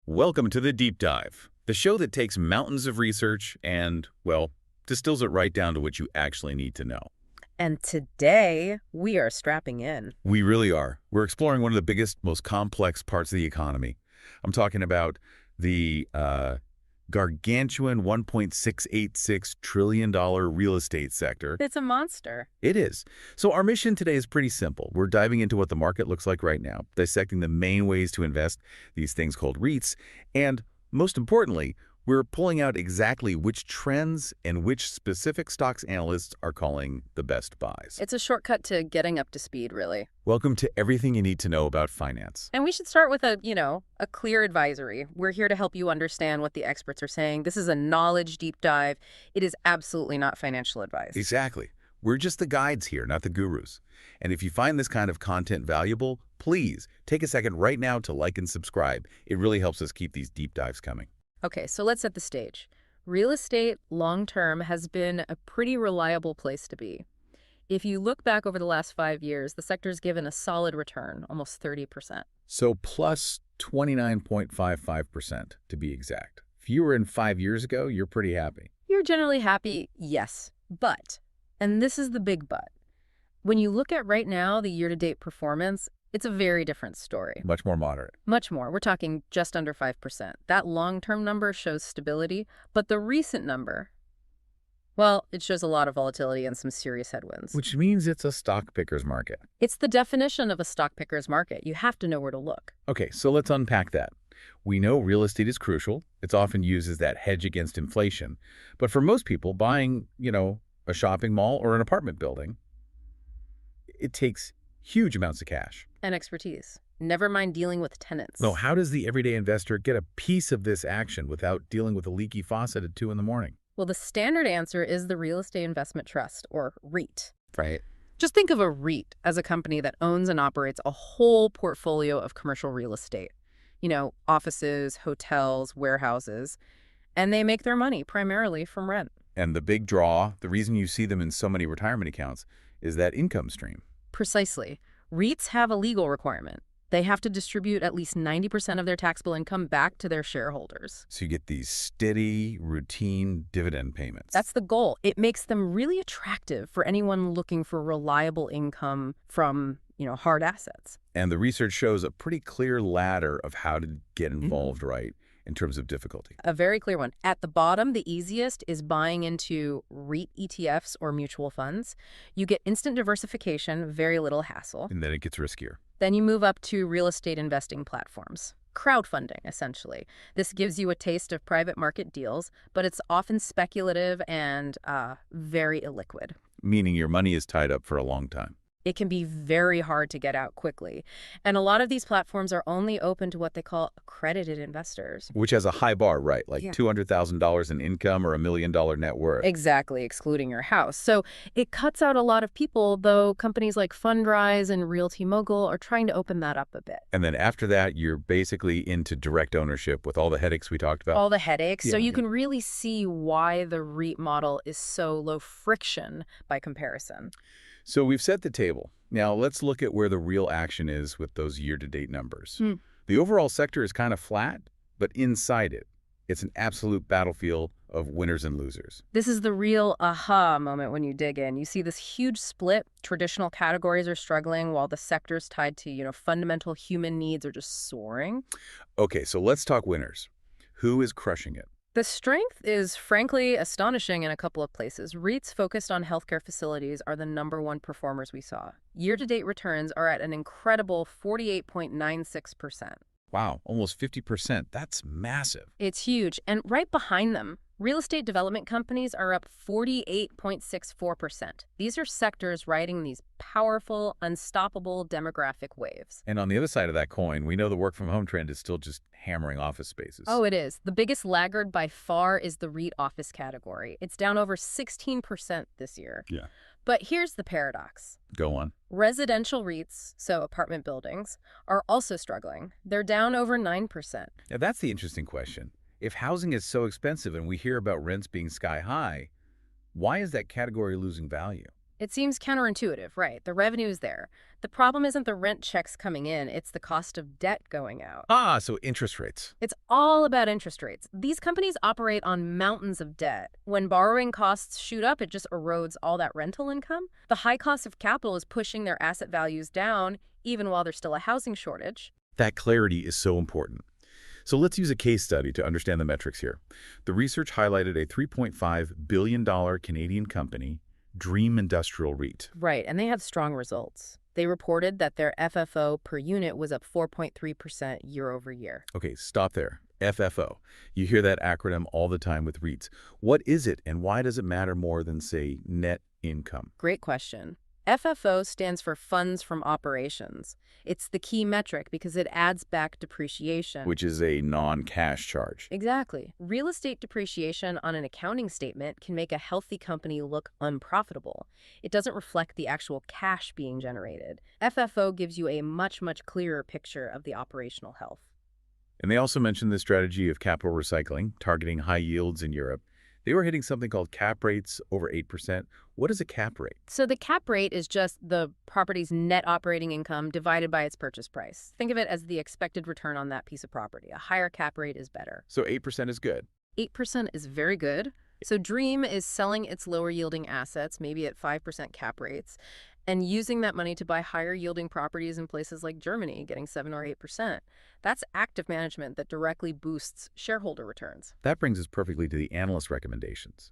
Welcome to the Deep Dive, the show that takes mountains of research and, well, distills it right down to what you actually need to know. And today, we are strapping in. We really are. We're exploring one of the biggest, most complex parts of the economy. I'm talking about the gargantuan $1.686 trillion real estate sector. It's a monster. It is. So our mission today is pretty simple. We're diving into what the market looks like right now, dissecting the main ways to invest, these things called REITs, and most importantly, we're pulling out exactly which trends and which specific stocks analysts are calling the best buys. It's a shortcut to getting up to speed, really. Welcome to everything you need to know about finance. And we should start with a clear advisory. We're here to help you understand what the experts are saying. This is a knowledge deep dive. It is absolutely not financial advice. Exactly. We're just the guides here, not the gurus. And if you find this kind of content valuable, please take a second right now to like and subscribe. It really helps us keep these deep dives coming. Okay, so let's set the stage. Real estate long-term has been a pretty reliable place to be. If you look back over the last 5 years, the sector's given a solid return, almost 30%. So plus 29.55% to be exact. If you were in 5 years ago, you're pretty happy. You're generally happy, yes, but, and this is the big but, when you look at right now the year-to-date performance, it's a very different story. Much more moderate. Much more. We're talking just under 5%. That long-term number shows stability, but the recent number, well, it shows a lot of volatility and some serious headwinds. Which means it's a stock picker's market. It's the definition of a stock picker's market. You have to know where to look. Okay, so let's unpack that. We know real estate is crucial. It's often used as that hedge against inflation. But for most people, buying, a shopping mall or an apartment building, it takes huge amounts of cash. And expertise. Never mind dealing with tenants. So how does the everyday investor get a piece of this action without dealing with a leaky faucet at 2 in the morning? Well, the standard answer is the Real Estate Investment Trust, or REIT. Right. Just think of a REIT as a company that owns and operates a whole portfolio of commercial real estate. Offices, hotels, warehouses, and they make their money primarily from rent. And the big draw, the reason you see them in so many retirement accounts, is that income stream. Precisely. REITs have a legal requirement. They have to distribute at least 90% of their taxable income back to their shareholders. So you get these steady, routine dividend payments. That's the goal. It makes them really attractive for anyone looking for reliable income from, hard assets. And the research shows a pretty clear ladder of how to get involved right in terms of difficulty. A very clear one. At the bottom, the easiest is buying into REIT ETFs or mutual funds. You get instant diversification, very little hassle. And then it gets riskier. Then you move up to real estate investing platforms. Crowdfunding, essentially. This gives you a taste of private market deals, but it's often speculative and very illiquid. Meaning your money is tied up for a long time. It can be very hard to get out quickly. And a lot of these platforms are only open to what they call accredited investors. Which has a high bar, right? Like Yeah. $200,000 in income or $1 million net worth. Exactly, excluding your house. So it cuts out a lot of people, though companies like Fundrise and Realty Mogul are trying to open that up a bit. And then after that, you're basically into direct ownership with all the headaches we talked about. All the headaches. So Yeah. you can really see why the REIT model is so low friction by comparison. So we've set the table. Now let's look at where the real action is with those year-to-date numbers. The overall sector is kind of flat, but inside it, it's an absolute battlefield of winners and losers. This is the real aha moment when you dig in. You see this huge split. Traditional categories are struggling while the sectors tied to, fundamental human needs are just soaring. Okay, so let's talk winners. Who is crushing it? The strength is frankly astonishing in a couple of places. REITs focused on healthcare facilities are the #1 performers we saw. Year-to-date returns are at an incredible 48.96%. Wow, almost 50%. That's massive. It's huge. And right behind them, real estate development companies are up 48.64%. These are sectors riding these powerful, unstoppable demographic waves. And on the other side of that coin, we know the work-from-home trend is still just hammering office spaces. Oh, it is. The biggest laggard by far is the REIT office category. It's down over 16% this year. Yeah. But here's the paradox. Go on. Residential REITs, so apartment buildings, are also struggling. They're down over 9%. Now that's the interesting question. If housing is so expensive and we hear about rents being sky high, why is that category losing value? It seems counterintuitive, right? The revenue is there. The problem isn't the rent checks coming in, it's the cost of debt going out. Ah, so interest rates. It's all about interest rates. These companies operate on mountains of debt. When borrowing costs shoot up, it just erodes all that rental income. The high cost of capital is pushing their asset values down, even while there's still a housing shortage. That clarity is so important. So let's use a case study to understand the metrics here. The research highlighted a $3.5 billion Canadian company, Dream Industrial REIT. Right, and they had strong results. They reported that their FFO per unit was up 4.3% year over year. Okay, stop there. FFO. You hear that acronym all the time with REITs. What is it and why does it matter more than, say, net income? Great question. FFO stands for funds from operations. It's the key metric because it adds back depreciation. Which is a non-cash charge. Exactly. Real estate depreciation on an accounting statement can make a healthy company look unprofitable. It doesn't reflect the actual cash being generated. FFO gives you a much, much clearer picture of the operational health. And they also mentioned the strategy of capital recycling, targeting high yields in Europe. They were hitting something called cap rates over 8%. What is a cap rate? So the cap rate is just the property's net operating income divided by its purchase price. Think of it as the expected return on that piece of property. A higher cap rate is better. So 8% is good. 8% is very good. So Dream is selling its lower yielding assets, maybe at 5% cap rates, and using that money to buy higher yielding properties in places like Germany, getting 7 or 8%. That's active management that directly boosts shareholder returns. That brings us perfectly to the analyst recommendations.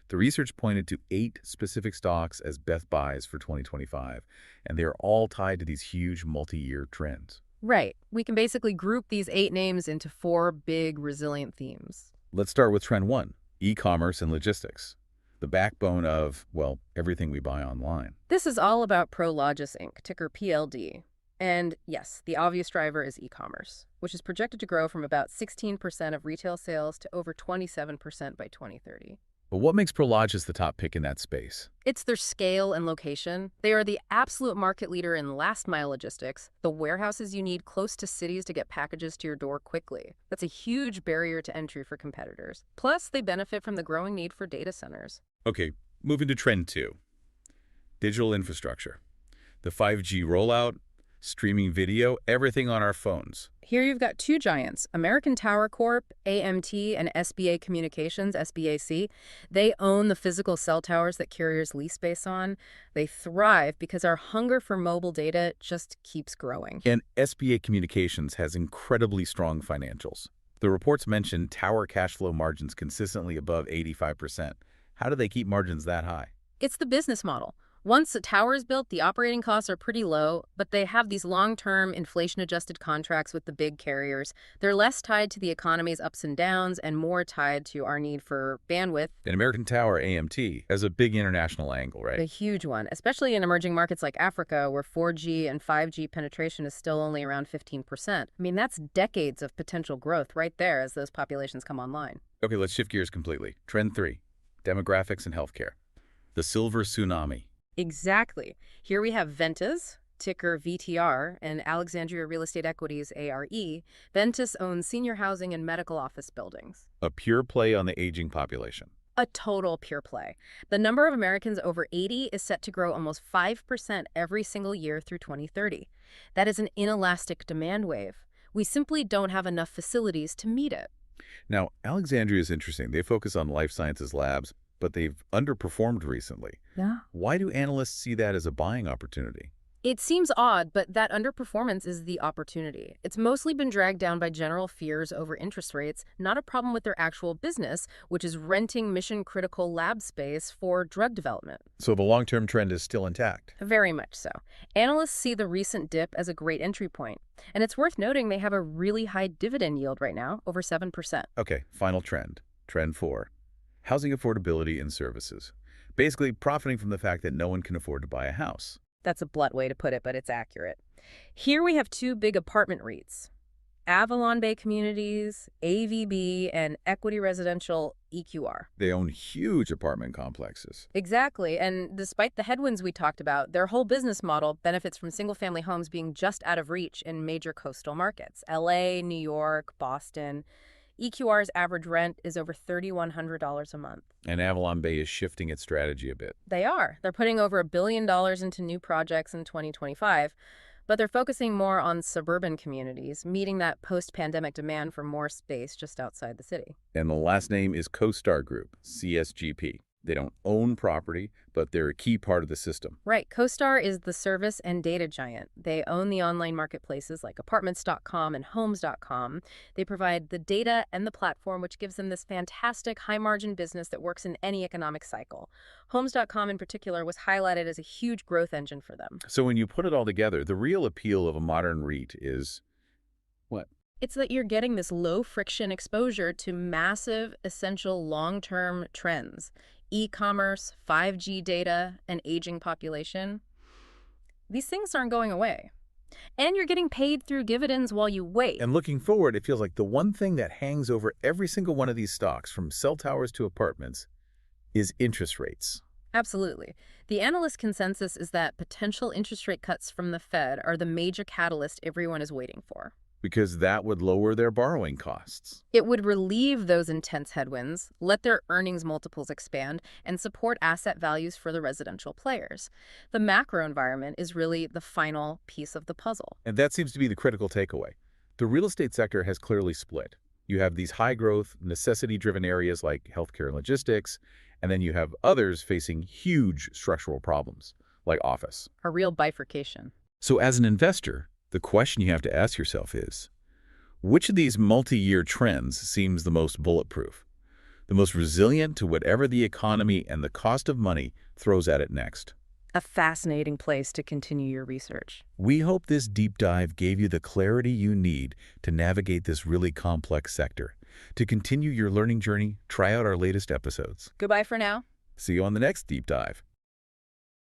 The research pointed to 8 specific stocks as best buys for 2025, and they are all tied to these huge multi-year trends. Right. We can basically group these 8 names into 4 big resilient themes. Let's start with trend 1, e-commerce and logistics, the backbone of, well, everything we buy online. This is all about Prologis Inc., ticker PLD. And yes, the obvious driver is e-commerce, which is projected to grow from about 16% of retail sales to over 27% by 2030. But what makes Prologis the top pick in that space? It's their scale and location. They are the absolute market leader in last-mile logistics, the warehouses you need close to cities to get packages to your door quickly. That's a huge barrier to entry for competitors. Plus, they benefit from the growing need for data centers. Okay, moving to trend 2, digital infrastructure. The 5G rollout, streaming video, everything on our phones. Here you've got 2 giants, American Tower Corp, AMT, and SBA Communications, SBAC. They own the physical cell towers that carriers lease space on. They thrive because our hunger for mobile data just keeps growing. And SBA Communications has incredibly strong financials. The reports mention tower cash flow margins consistently above 85%. How do they keep margins that high? It's the business model. Once a tower is built, the operating costs are pretty low, but they have these long-term inflation-adjusted contracts with the big carriers. They're less tied to the economy's ups and downs and more tied to our need for bandwidth. And American Tower, AMT, has a big international angle, right? A huge one, especially in emerging markets like Africa, where 4G and 5G penetration is still only around 15%. I mean, that's decades of potential growth right there as those populations come online. Okay, let's shift gears completely. Trend 3, demographics and healthcare. The silver tsunami. Exactly. Here we have Ventas, ticker VTR, and Alexandria Real Estate Equities, ARE. Ventas owns senior housing and medical office buildings. A pure play on the aging population. A total pure play. The number of Americans over 80 is set to grow almost 5% every single year through 2030. That is an inelastic demand wave. We simply don't have enough facilities to meet it. Now, Alexandria is interesting. They focus on life sciences labs, but they've underperformed recently. Yeah. Why do analysts see that as a buying opportunity? It seems odd, but that underperformance is the opportunity. It's mostly been dragged down by general fears over interest rates, not a problem with their actual business, which is renting mission-critical lab space for drug development. So the long-term trend is still intact. Very much so. Analysts see the recent dip as a great entry point. And it's worth noting they have a really high dividend yield right now, over 7%. Okay, final trend. Trend 4. Housing affordability and services. Basically, profiting from the fact that no one can afford to buy a house. That's a blunt way to put it, but it's accurate. Here we have 2 big apartment REITs, Avalon Bay Communities, AVB, and Equity Residential, EQR. They own huge apartment complexes. Exactly, and despite the headwinds we talked about, their whole business model benefits from single-family homes being just out of reach in major coastal markets, LA, New York, Boston. EQR's average rent is over $3,100 a month. And Avalon Bay is shifting its strategy a bit. They are. They're putting over $1 billion into new projects in 2025, but they're focusing more on suburban communities, meeting that post-pandemic demand for more space just outside the city. And the last name is CoStar Group, CSGP. They don't own property, but they're a key part of the system. Right. CoStar is the service and data giant. They own the online marketplaces like apartments.com and homes.com. They provide the data and the platform, which gives them this fantastic high-margin business that works in any economic cycle. Homes.com in particular was highlighted as a huge growth engine for them. So when you put it all together, the real appeal of a modern REIT is what? It's that you're getting this low-friction exposure to massive, essential long-term trends. E-commerce, 5G data, an aging population. These things aren't going away. And you're getting paid through dividends while you wait. And looking forward, it feels like the one thing that hangs over every single one of these stocks, from cell towers to apartments, is interest rates. Absolutely. The analyst consensus is that potential interest rate cuts from the Fed are the major catalyst everyone is waiting for. Because that would lower their borrowing costs. It would relieve those intense headwinds, let their earnings multiples expand, and support asset values for the residential players. The macro environment is really the final piece of the puzzle. And that seems to be the critical takeaway. The real estate sector has clearly split. You have these high-growth, necessity-driven areas like healthcare and logistics, and then you have others facing huge structural problems, like office. A real bifurcation. So as an investor, the question you have to ask yourself is, which of these multi-year trends seems the most bulletproof, the most resilient to whatever the economy and the cost of money throws at it next? A fascinating place to continue your research. We hope this deep dive gave you the clarity you need to navigate this really complex sector. To continue your learning journey, try out our latest episodes. Goodbye for now. See you on the next deep dive.